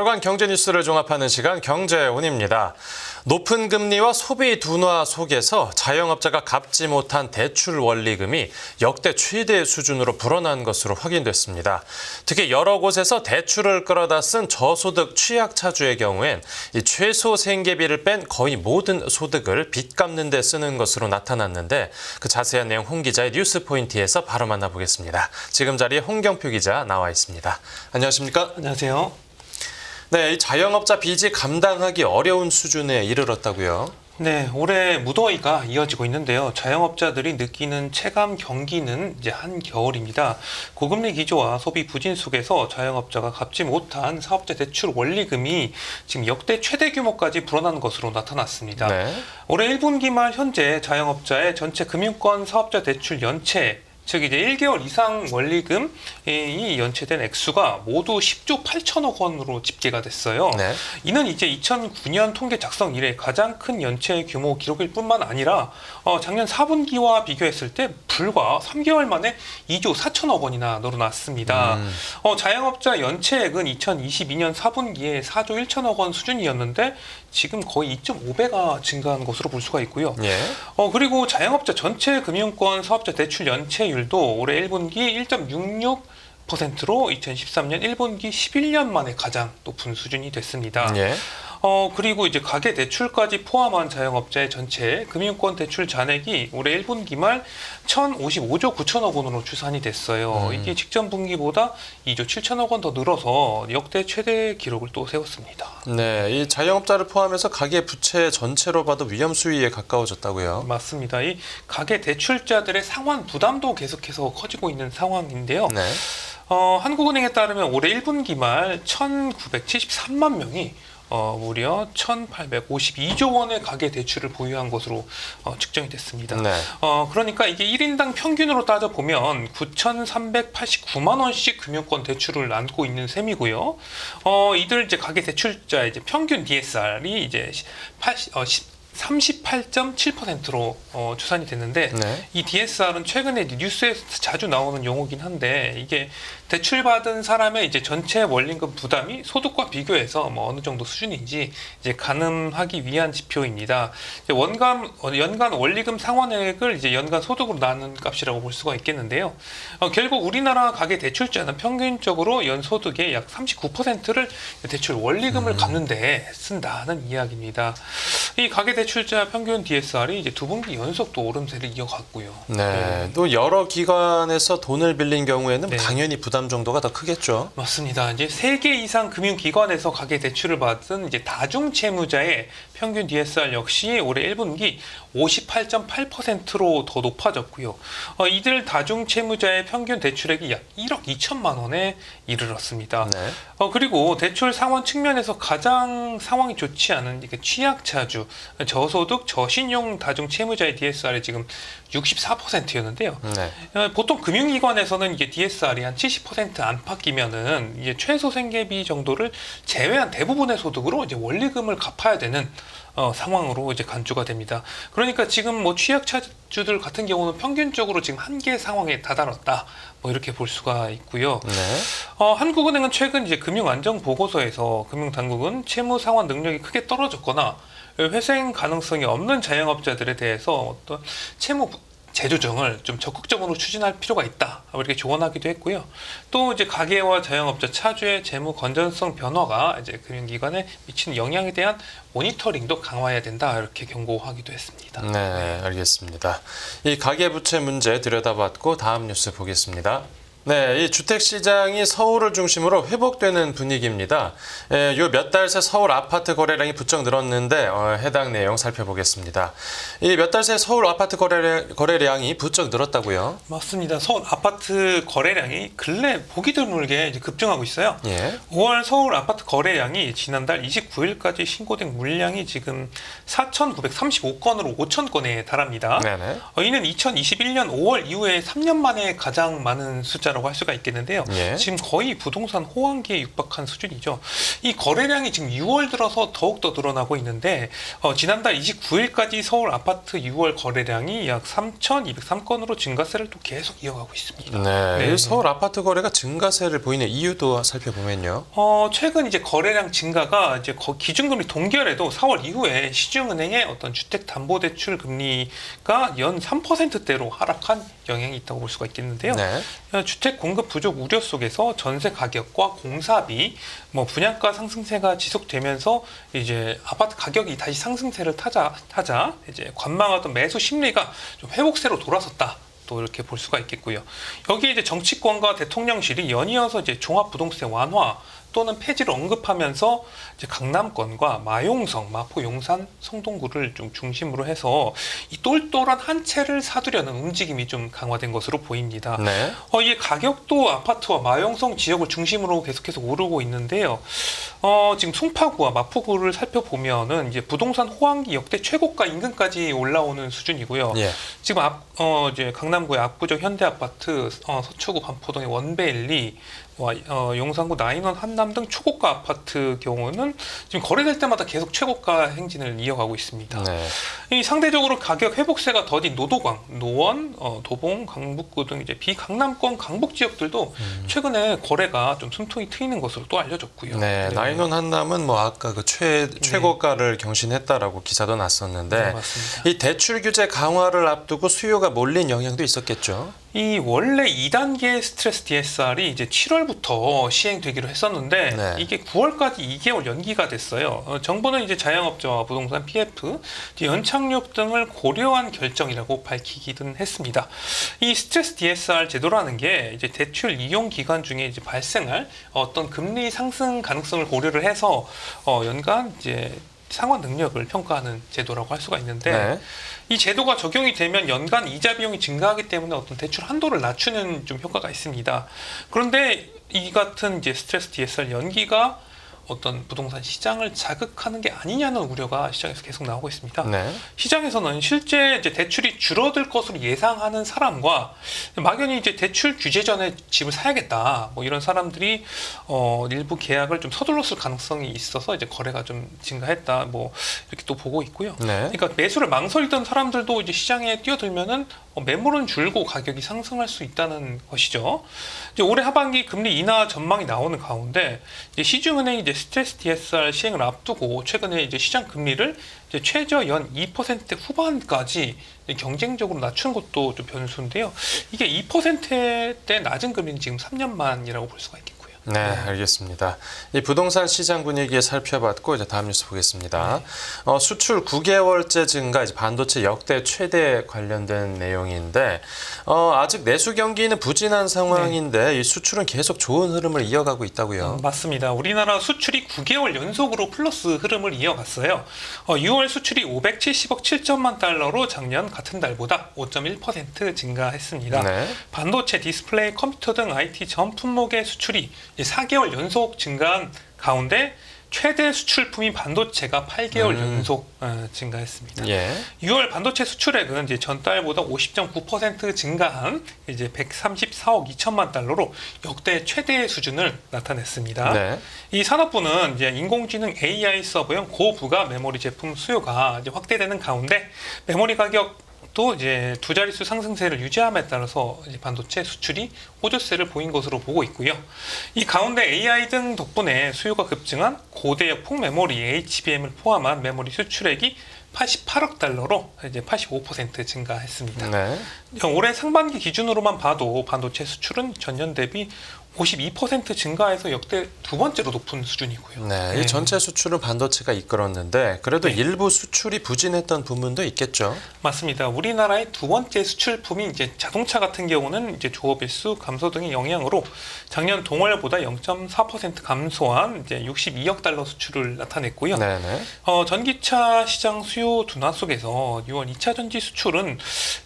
주간 경제 뉴스를 종합하는 시간 경제온입니다. 높은 금리와 소비 둔화 속에서 자영업자가 갚지 못한 대출 원리금이 역대 최대 수준으로 불어난 것으로 확인됐습니다. 특히 여러 곳에서 대출을 끌어다 쓴 저소득 취약차주의 경우엔 이 최소 생계비를 뺀 거의 모든 소득을 빚 갚는 데 쓰는 것으로 나타났는데 그 자세한 내용 홍 기자의 뉴스 포인트에서 바로 만나보겠습니다. 지금 자리에 홍경표 기자 나와 있습니다. 안녕하십니까? 안녕하세요. 네, 이 자영업자 빚이 감당하기 어려운 수준에 이르렀다고요? 네, 올해 무더위가 이어지고 있는데요. 자영업자들이 느끼는 체감 경기는 이제 한겨울입니다. 고금리 기조와 소비 부진 속에서 자영업자가 갚지 못한 사업자 대출 원리금이 지금 역대 최대 규모까지 불어난 것으로 나타났습니다. 네. 올해 1분기 말 현재 자영업자의 전체 금융권 사업자 대출 연체, 즉 이제 1개월 이상 원리금이 연체된 액수가 모두 10조 8천억 원으로 집계가 됐어요. 네. 이는 이제 2009년 통계 작성 이래 가장 큰 연체 규모 기록일 뿐만 아니라 작년 4분기와 비교했을 때 불과 3개월 만에 2조 4천억 원이나 늘어났습니다. 자영업자 연체액은 2022년 4분기에 4조 1천억 원 수준이었는데 지금 거의 2.5배가 증가한 것으로 볼 수가 있고요. 예. 그리고 자영업자 전체 금융권 사업자 대출 연체율도 올해 1분기 1.66%로 2013년 1분기 11년 만에 가장 높은 수준이 됐습니다. 예. 그리고 이제 가계 대출까지 포함한 자영업자의 전체 금융권 대출 잔액이 올해 1분기 말 1,055조 9천억 원으로 추산이 됐어요. 이게 직전 분기보다 2조 7천억 원 더 늘어서 역대 최대 기록을 또 세웠습니다. 네, 이 자영업자를 포함해서 가계 부채 전체로 봐도 위험 수위에 가까워졌다고요? 맞습니다. 이 가계 대출자들의 상환 부담도 계속해서 커지고 있는 상황인데요. 네. 한국은행에 따르면 올해 1분기 말 1,973만 명이 무려 1,852조 원의 가계 대출을 보유한 것으로 측정이 됐습니다. 네. 그러니까 이게 1인당 평균으로 따져보면 9,389만 원씩 금융권 대출을 안고 있는 셈이고요. 이들 이제 가계 대출자 이제 평균 DSR이 이제 38.7%로 추산이 됐는데 네. 이 DSR은 최근에 뉴스에서 자주 나오는 용어긴 한데 이게 대출받은 사람의 이제 전체 원리금 부담이 소득과 비교해서 뭐 어느 정도 수준인지 이제 가늠하기 위한 지표입니다. 이제 연간 원리금 상환액을 이제 연간 소득으로 나눈 값이라고 볼 수가 있겠는데요. 결국 우리나라 가계 대출자는 평균적으로 연소득의 약 39%를 대출 원리금을 갚는 데 쓴다는 이야기입니다. 이 가계 대출자 평균 DSR이 이제 두 분기 연속 또 오름세를 이어갔고요. 네. 또 여러 기관에서 돈을 빌린 경우에는 네. 당연히 부담 정도가 더 크겠죠. 맞습니다. 이제 3개 이상 금융기관에서 가계 대출을 받은 이제 다중채무자의 평균 DSR 역시 올해 1분기 58.8%로 더 높아졌고요. 이들 다중채무자의 평균 대출액이 약 1억 2천만 원에 이르렀습니다. 네. 그리고 대출 상환 측면에서 가장 상황이 좋지 않은 취약차주, 저소득, 저신용 다중채무자의 DSR이 지금 64%였는데요. 네. 보통 금융기관에서는 이게 DSR이 한 70% 안팎이면은 이제 최소 생계비 정도를 제외한 대부분의 소득으로 이제 원리금을 갚아야 되는 상황으로 이제 간주가 됩니다. 그러니까 지금 뭐 취약차주들 같은 경우는 평균적으로 지금 한계 상황에 다다랐다. 뭐 이렇게 볼 수가 있고요. 네. 한국은행은 최근 이제 금융안정 보고서에서 금융당국은 채무 상환 능력이 크게 떨어졌거나 회생 가능성이 없는 자영업자들에 대해서 어떤 채무 재조정을 좀 적극적으로 추진할 필요가 있다. 이렇게 조언하기도 했고요. 또 이제 가계와 자영업자 차주의 재무 건전성 변화가 이제 금융기관에 미치는 영향에 대한 모니터링도 강화해야 된다. 이렇게 경고하기도 했습니다. 네, 알겠습니다. 이 가계부채 문제 들여다봤고 다음 뉴스 보겠습니다. 네, 이 주택시장이 서울을 중심으로 회복되는 분위기입니다. 요 몇 달 새 서울 아파트 거래량이 부쩍 늘었는데 해당 내용 살펴보겠습니다. 이 몇 달 새 서울 아파트 거래량이 부쩍 늘었다고요? 맞습니다. 서울 아파트 거래량이 근래 보기 드물게 이제 급증하고 있어요. 예. 5월 서울 아파트 거래량이 지난달 29일까지 신고된 물량이 지금 4,935건으로 5,000건에 달합니다. 네네. 이는 2021년 5월 이후에 3년 만에 가장 많은 숫자 문자라고 할 수가 있겠는데요. 예. 지금 거의 부동산 호황기에 육박한 수준이죠. 이 거래량이 지금 6월 들어서 더욱더 늘어나고 있는데 지난달 29일까지 서울 아파트 6월 거래량이 약 3,203건으로 증가세를 또 계속 이어가고 있습니다. 네. 네. 이 서울 아파트 거래가 증가세를 보이는 이유도 살펴보면요. 최근 이제 거래량 증가가 이제 기준금리 동결에도 4월 이후에 시중은행의 어떤 주택담보대출 금리가 연 3%대로 하락한 영향이 있다고 볼 수가 있겠는데요. 네. 주택 공급 부족 우려 속에서 전세 가격과 공사비, 분양가 상승세가 지속되면서 이제 아파트 가격이 다시 상승세를 타자 이제 관망하던 매수 심리가 좀 회복세로 돌아섰다. 또 이렇게 볼 수가 있겠고요. 여기에 이제 정치권과 대통령실이 연이어서 이제 종합부동세 완화 또는 폐지를 언급하면서 이제 강남권과 마용성, 마포, 용산, 성동구를 좀 중심으로 해서 이 똘똘한 한 채를 사두려는 움직임이 좀 강화된 것으로 보입니다. 네. 이게 가격도 아파트와 마용성 지역을 중심으로 계속해서 오르고 있는데요. 지금 송파구와 마포구를 살펴보면은 이제 부동산 호황기 역대 최고가 인근까지 올라오는 수준이고요. 예. 지금 이제 강남구의 압구정 현대아파트, 서초구 반포동의 원베일리, 용산구 나인원 한남 등 초고가 아파트 경우는 지금 거래될 때마다 계속 최고가 행진을 이어가고 있습니다. 네. 이 상대적으로 가격 회복세가 더딘 노도광, 노원, 도봉, 강북구 등 이제 비강남권 강북 지역들도 최근에 거래가 좀 숨통이 트이는 것으로 또 알려졌고요. 네. 나인원 한남은 뭐 아까 그 최고가를 경신했다라고 기사도 났었는데 네, 맞습니다. 이 대출 규제 강화를 앞두고 수요가 몰린 영향도 있었겠죠. 이 원래 2단계 스트레스 DSR이 이제 7월부터 시행되기로 했었는데 네. 이게 9월까지 2개월 연기가 됐어요. 정부는 이제 자영업자와 부동산 PF, 연착륙 등을 고려한 결정이라고 밝히기는 했습니다. 이 스트레스 DSR 제도라는 게 이제 대출 이용 기간 중에 이제 발생할 어떤 금리 상승 가능성을 고려를 해서 연간 이제 상환 능력을 평가하는 제도라고 할 수가 있는데 네. 이 제도가 적용이 되면 연간 이자 비용이 증가하기 때문에 어떤 대출 한도를 낮추는 좀 효과가 있습니다. 그런데 이 같은 이제 스트레스 DSR 연기가 어떤 부동산 시장을 자극하는 게 아니냐는 우려가 시장에서 계속 나오고 있습니다. 네. 시장에서는 실제 이제 대출이 줄어들 것으로 예상하는 사람과 막연히 이제 대출 규제 전에 집을 사야겠다 이런 사람들이 일부 계약을 좀 서둘렀을 가능성이 있어서 이제 거래가 좀 증가했다 이렇게 또 보고 있고요. 네. 그러니까 매수를 망설이던 사람들도 이제 시장에 뛰어들면은 매물은 줄고 가격이 상승할 수 있다는 것이죠. 이제 올해 하반기 금리 인하 전망이 나오는 가운데 이제 시중은행이 이제 스트레스 DSR 시행을 앞두고 최근에 이제 시장 금리를 이제 최저 연 2% 후반까지 경쟁적으로 낮추는 것도 좀 변수인데요. 이게 2%대 낮은 금리는 지금 3년 만이라고 볼 수가 있겠고요. 네, 알겠습니다. 이 부동산 시장 분위기 살펴봤고 이제 다음 뉴스 보겠습니다. 수출 9개월째 증가, 이제 반도체 역대 최대 관련된 내용인데 아직 내수 경기는 부진한 상황인데 이 수출은 계속 좋은 흐름을 이어가고 있다고요. 맞습니다. 우리나라 수출이 9개월 연속으로 플러스 흐름을 이어갔어요. 6월 수출이 570억 7천만 달러로 작년 같은 달보다 5.1% 증가했습니다. 네. 반도체, 디스플레이, 컴퓨터 등 IT 전 품목의 수출이 4개월 연속 증가한 가운데 최대 수출품인 반도체가 8개월 연속 증가했습니다. 예. 6월 반도체 수출액은 이제 전달보다 50.9% 증가한 이제 134억 2천만 달러로 역대 최대 수준을 나타냈습니다. 네. 이 산업부는 이제 인공지능 AI 서버용 고부가 메모리 제품 수요가 이제 확대되는 가운데 메모리 가격 또 이제 두 자릿수 상승세를 유지함에 따라서 이제 반도체 수출이 호조세를 보인 것으로 보고 있고요. 이 가운데 AI 등 덕분에 수요가 급증한 고대역 폭메모리 HBM을 포함한 메모리 수출액이 88억 달러로 이제 85% 증가했습니다. 네. 올해 상반기 기준으로만 봐도 반도체 수출은 전년 대비 52% 증가해서 역대 두 번째로 높은 수준이고요. 네, 이 전체 수출은 반도체가 이끌었는데 그래도 네. 일부 수출이 부진했던 부분도 있겠죠. 맞습니다. 우리나라의 두 번째 수출품인 이제 자동차 같은 경우는 이제 조업일수 감소 등의 영향으로 작년 동월보다 0.4% 감소한 이제 62억 달러 수출을 나타냈고요. 네네. 전기차 시장 수요 둔화 속에서 6월 2차 전지 수출은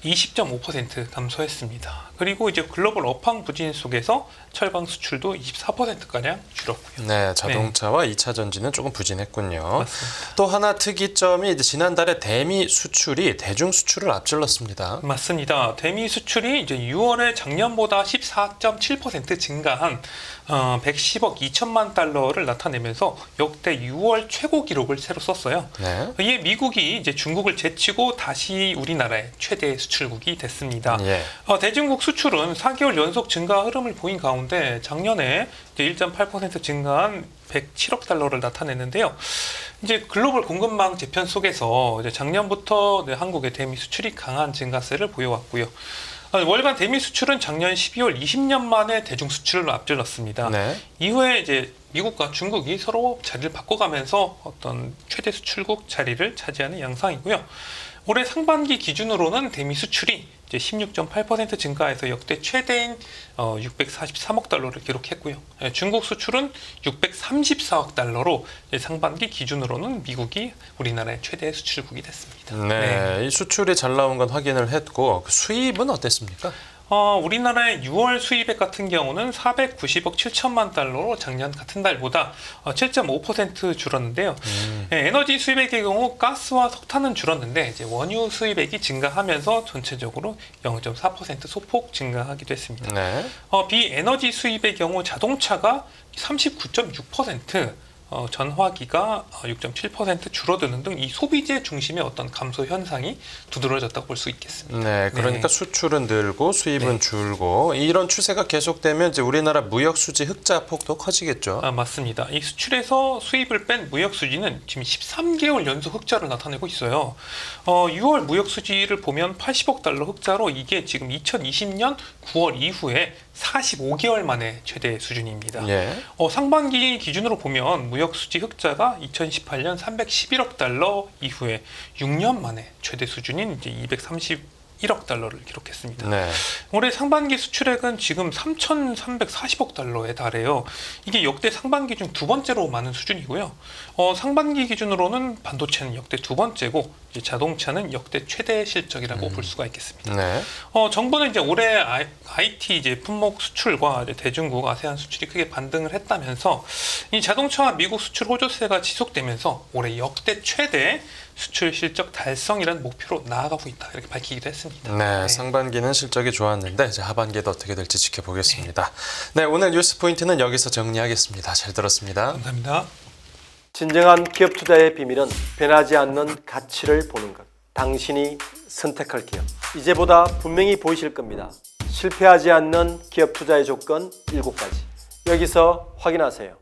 20.5% 감소했습니다. 그리고 이제 글로벌 업황 부진 속에서 철강 가방 수출도 24%가량 줄었고요. 네, 자동차와 2차 전지는 조금 부진했군요. 맞습니다. 또 하나 특이점이 이제 지난달에 대미 수출이 대중 수출을 앞질렀습니다. 맞습니다. 대미 수출이 이제 6월에 작년보다 14.7% 증가한 110억 2천만 달러를 나타내면서 역대 6월 최고 기록을 새로 썼어요. 네. 이에 미국이 이제 중국을 제치고 다시 우리나라의 최대 수출국이 됐습니다. 예. 대중국 수출은 4개월 연속 증가 흐름을 보인 가운데 작년에 이제 1.8% 증가한 107억 달러를 나타냈는데요. 이제 글로벌 공급망 재편 속에서 이제 작년부터 한국의 대미 수출이 강한 증가세를 보여왔고요. 월간 대미 수출은 작년 12월 20년 만에 대중 수출을 앞질렀습니다. 네. 이후에 이제 미국과 중국이 서로 자리를 바꿔가면서 어떤 최대 수출국 자리를 차지하는 양상이고요. 올해 상반기 기준으로는 대미 수출이 이제 16.8% 증가해서 역대 최대인 643억 달러를 기록했고요. 중국 수출은 634억 달러로 상반기 기준으로는 미국이 우리나라의 최대 수출국이 됐습니다. 네, 이 수출이 잘 나온 건 확인을 했고 그 수입은 어땠습니까? 우리나라의 6월 수입액 같은 경우는 490억 7천만 달러로 작년 같은 달보다 7.5% 줄었는데요. 에너지 수입액의 경우 가스와 석탄은 줄었는데 이제 원유 수입액이 증가하면서 전체적으로 0.4% 소폭 증가하기도 했습니다. 네. 비에너지 수입의 경우 자동차가 39.6%, 전화기가 6.7% 줄어드는 등 이 소비재 중심의 어떤 감소 현상이 두드러졌다고 볼 수 있겠습니다. 네, 그러니까 네. 수출은 늘고 수입은 네. 줄고 이런 추세가 계속되면 이제 우리나라 무역 수지 흑자 폭도 커지겠죠. 맞습니다. 이 수출에서 수입을 뺀 무역 수지는 지금 13개월 연속 흑자를 나타내고 있어요. 6월 무역 수지를 보면 80억 달러 흑자로 이게 지금 2020년 9월 이후에 45개월 만에 최대 수준입니다. 예. 상반기 기준으로 보면 무역 수지 흑자가 2018년 311억 달러 이후에 6년 만에 최대 수준인 이제 231억 달러를 기록했습니다. 네. 올해 상반기 수출액은 지금 3,340억 달러에 달해요. 이게 역대 상반기 중 두 번째로 많은 수준이고요. 상반기 기준으로는 반도체는 역대 두 번째고 이제 자동차는 역대 최대 실적이라고 볼 수가 있겠습니다. 네. 정부는 이제 올해 IT 이제 품목 수출과 이제 대중국 아세안 수출이 크게 반등을 했다면서 이 자동차와 미국 수출 호조세가 지속되면서 올해 역대 최대 수출 실적 달성이라는 목표로 나아가고 있다 이렇게 밝히기도 했습니다. 네, 상반기는 실적이 좋았는데 이제 하반기에도 어떻게 될지 지켜보겠습니다. 네, 오늘 뉴스 포인트는 여기서 정리하겠습니다. 잘 들었습니다. 감사합니다. 진정한 기업 투자의 비밀은 변하지 않는 가치를 보는 것. 당신이 선택할 기업. 이제보다 분명히 보이실 겁니다. 실패하지 않는 기업 투자의 조건 7가지. 여기서 확인하세요.